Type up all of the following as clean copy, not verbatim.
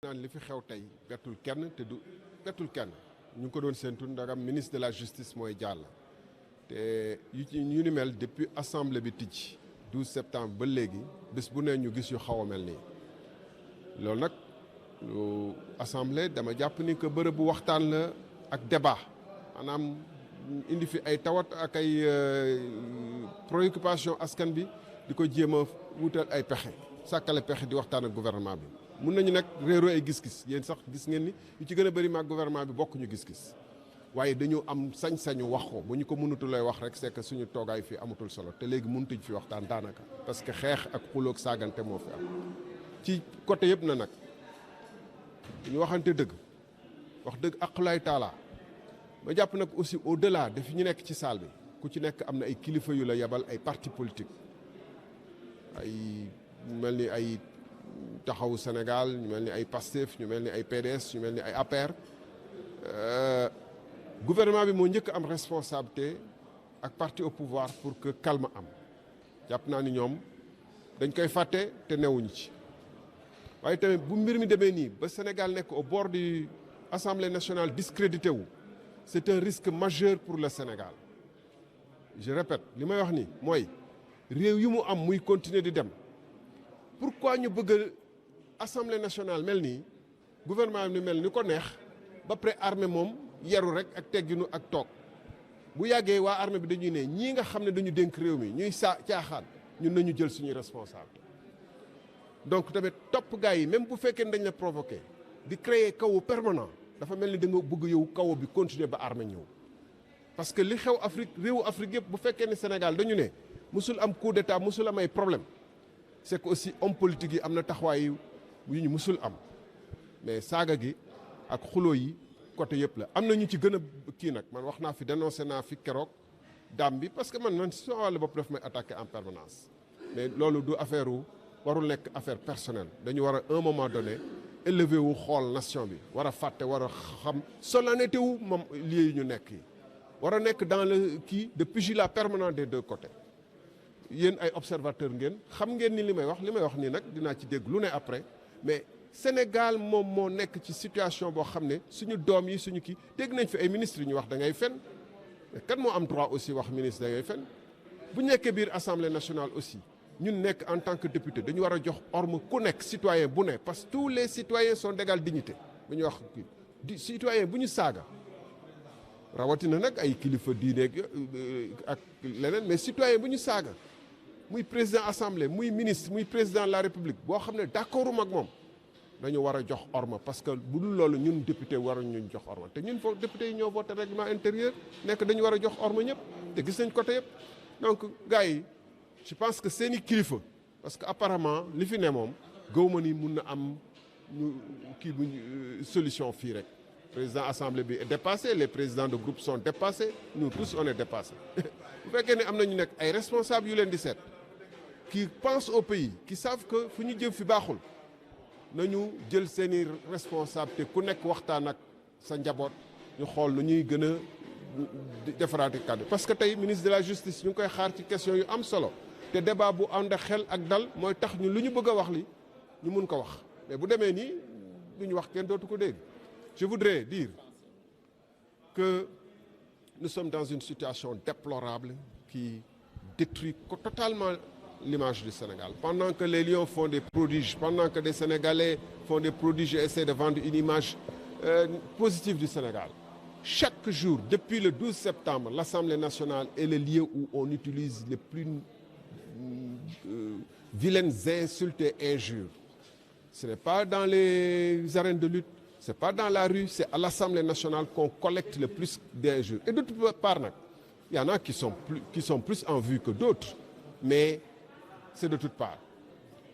naan li fi xew tey bettul kenn te du bettul kenn ñu ngi ko doon séentu ndagam ministre de la justice mooy jàll te yu ni mel depuis assemblée bi tijj 12 septembre ba léegi bés bu ne ñu gis yu xaw a mel nii loolu nag lu assemblée dama jàpp ni que bërëb bu waxtaan la ak débat maanaam indi fi ay tawat ak ay préoccupation askan bi di ko jéem a wutal ay pexe sàkkale pexe di waxtaan ak gouvernement bi mun nañu nag réeroo ay gis-gis yéen sax gis ngeen ni yu ci gën a bëri maag gouvernement bi bokkuñu gis-gis waaye dañu am sañ-sañu wax ko bu ñu ko mënutulay wax rek c'est que suñu toogaay fii amatul solo te léegi mënutuñ fi waxtaan daanaka parce que xeex ak xuloog saagante moo fi am ci côté yëpp na nag ñu waxante dëgg wax dëgg aqulaay taala ba jàpp nag aussi au delà dafi ñu nekk ci salle bi ku ci nekk am na ay kilifa yu la yebal ay parti politique ay mel ni ay taxawu Sénégal ñu mel ni ay Pastef ñu mel ni ay PDS ñu mel ni ay APR gouvernement bi moo njëkk am responsabilité ak parti au pouvoir pour que calme am jàpp naa ni ñoom dañ koy fàtte te newuñu ci waaye tamit bu mbir mi demee nii ba Sénégal nekk au bord du Assemblée nationale discrédité wu c'est un risque majeur pour le Sénégal je répète li may wax ni mooy réew yi mu am muy continuer di dem pourquoi ñu bëgg Assemblée nationale mel nii gouvernement bi mel ni ko neex ba pare armée moom yaru rek ak tegginu ak toog bu yàggee waa armée bi dañuy ne ñii nga xam ne dañu dénk réew mi ñuy caaxaan ñun nañu jël suñuy responsabilité donc tamit topp gars yi même bu fekkee ne dañ la provoqué di créer kaw permanent dafa mel ni da nga bëgg yow kaw bi continuer ba armée ñëw parce que li xew Afrique réewu Afrique yëpp bu fekkee ne Sénégal dañu ne musul am coup d'état musul am ay problème c'est que aussi homme politique yi am na taxawaay yu ñu musul am mais saaga gi ak xuloo yi côté yëpp la am na ñu ci gën a kii nag man wax naa fi dénoncé naa fi keroog daam bi parce que man si wàllu bopp daf may attaqué en permanence mais loolu du affaire warul nekk affaire personnelle dañu war a un moment donné élevé wu xool nation bi war a fàtte war a xam solennité wu moom lieu yi ñu nekk yi war a nekk dans le kii de pugilat permanent des deux côtés yéen ay observateur ngeen xam ngeen ni li may wax nii nag dinaa ci dégg lu ne après mais Sénégal moom moo nekk ci situation boo xam ne suñu doom yi suñu kii dégg nañ fi ay ministres yu ñu wax da ngay fen mais kan moo am droit aussi wax ministre da ngay fen bu nekkee biir assemblée nationale aussi ñun nekk en tant que député dañu war a jox orme ku nekk citoyen bu ne parce que tous les citoyens sont d'égale dignité bu ñu wax di citoyen bu ñu saaga rawatina nag ay kilifa diine ak leneen mais citoyen bu ñu saaga muy président assemblée muy ministre muy président de la république boo xam ne d'accordum ak moom dañu war a jox orma parce que bu dul loolu ñun député waruñu ñu jox orma te ñun foog député yi ñoo voté règlement intérieur nekk dañu war a jox orma ñëpp te gis nañ côté yëpp donc gars yi je pense que seeni kilifa parce que apparemment li fi ne moom gëwma ni mun na am ñu kii bu solution fii rek président assemblée bi est dépassé les présidents de groupe sont dépassés nous tous on est dépassés bu fekkee ne am nañu nekk ay responsables yu leen di seet qui pensent au pays qui savent que fu ñu jëm fi baaxul nañu jël seeni responsabilité ku nekk waxtaan ak sa njaboot ñu xool nu ñuy gën a defaraate kàddu parce que tey ministre de la justice ñu ngi koy xaar ci question yu am solo te débat bu ànd ak xel ak dal mooy tax ñu lu ñu bëgg a wax li ñu mun ko wax mais bu demee nii lu ñu wax kenn dootu ko dégg je voudrais dire que nous sommes dans une situation déplorable qui détruit totalement l'image du Sénégal. Pendant que les Lions font des prodiges, pendant que des Sénégalais font des prodiges et essaient de vendre une image positive du Sénégal, chaque jour, depuis le 12 septembre, l'Assemblée nationale est le lieu où on utilise les plus vilaines insultes et injures. Ce n'est pas dans les arènes de lutte, ce n'est pas dans la rue, c'est à l'Assemblée nationale qu'on collecte le plus d'injures. Et de toute part, il y en a qui sont plus en vue que d'autres, mais c'est de toutes parts.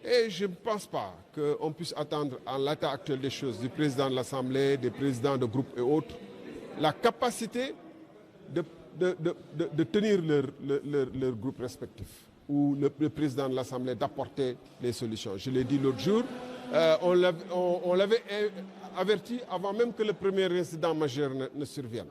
Et je ne pense pas qu'on puisse attendre, en l'état actuel des choses, du président de l'Assemblée, des présidents de groupes et autres, la capacité de tenir leur groupe respectif ou le président de l'Assemblée d'apporter les solutions. Je l'ai dit l'autre jour, on l'avait averti avant même que le premier incident majeur ne survienne.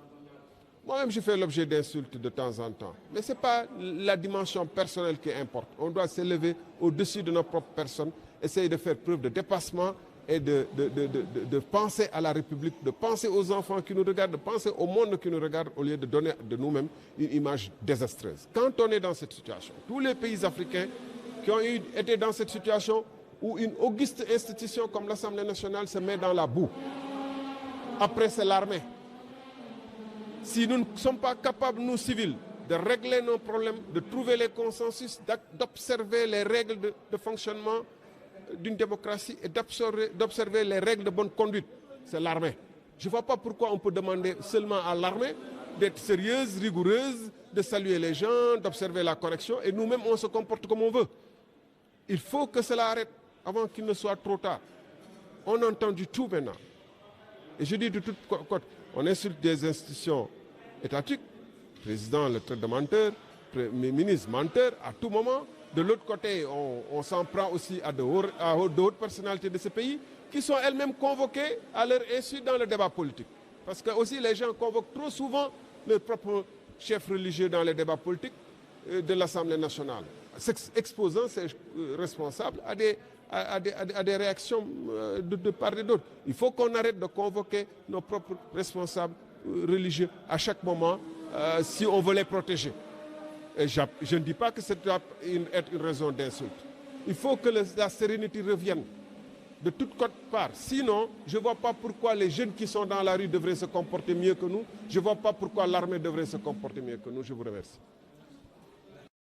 Moi-même, je fais l'objet d'insultes de temps en temps. Mais ce n'est pas la dimension personnelle qui importe. On doit s'élever au-dessus de nos propres personnes, essayer de faire preuve de dépassement et de penser à la République, de penser aux enfants qui nous regardent, de penser au monde qui nous regarde au lieu de donner de nous-mêmes une image désastreuse. Quand on est dans cette situation, tous les pays africains qui ont été dans cette situation où une auguste institution comme l'Assemblée nationale se met dans la boue, après c'est l'armée. Si nous ne sommes pas capables, nous civils, de régler nos problèmes, de trouver les consensus, d'observer les règles de fonctionnement d'une démocratie et d'observer les règles de bonne conduite, c'est l'armée. Je ne vois pas pourquoi on peut demander seulement à l'armée d'être sérieuse, rigoureuse, de saluer les gens, d'observer la correction, et nous-mêmes on se comporte comme on veut. Il faut que cela arrête avant qu'il ne soit trop tard. On entend du tout maintenant. Et je dis de toutes côtes, on insulte des institutions étatiques, président le traite de menteur, ministre menteur à tout moment. De l'autre côté, on s'en prend aussi à de hautes personnalités de ce pays qui sont elles-mêmes convoquées à leur insu dans le débat politique. Parce que aussi les gens convoquent trop souvent leurs propres chefs religieux dans les débats politiques de l'Assemblée nationale, exposant ces responsables à des réactions de part et d'autre. Il faut qu'on arrête de convoquer nos propres responsables religieux à chaque moment si on veut les protéger. Et je ne dis pas que ça doit être une raison d'insulte. Il faut que la sérénité revienne de toutes parts. Sinon, je ne vois pas pourquoi les jeunes qui sont dans la rue devraient se comporter mieux que nous. Je ne vois pas pourquoi l'armée devrait se comporter mieux que nous. Je vous remercie.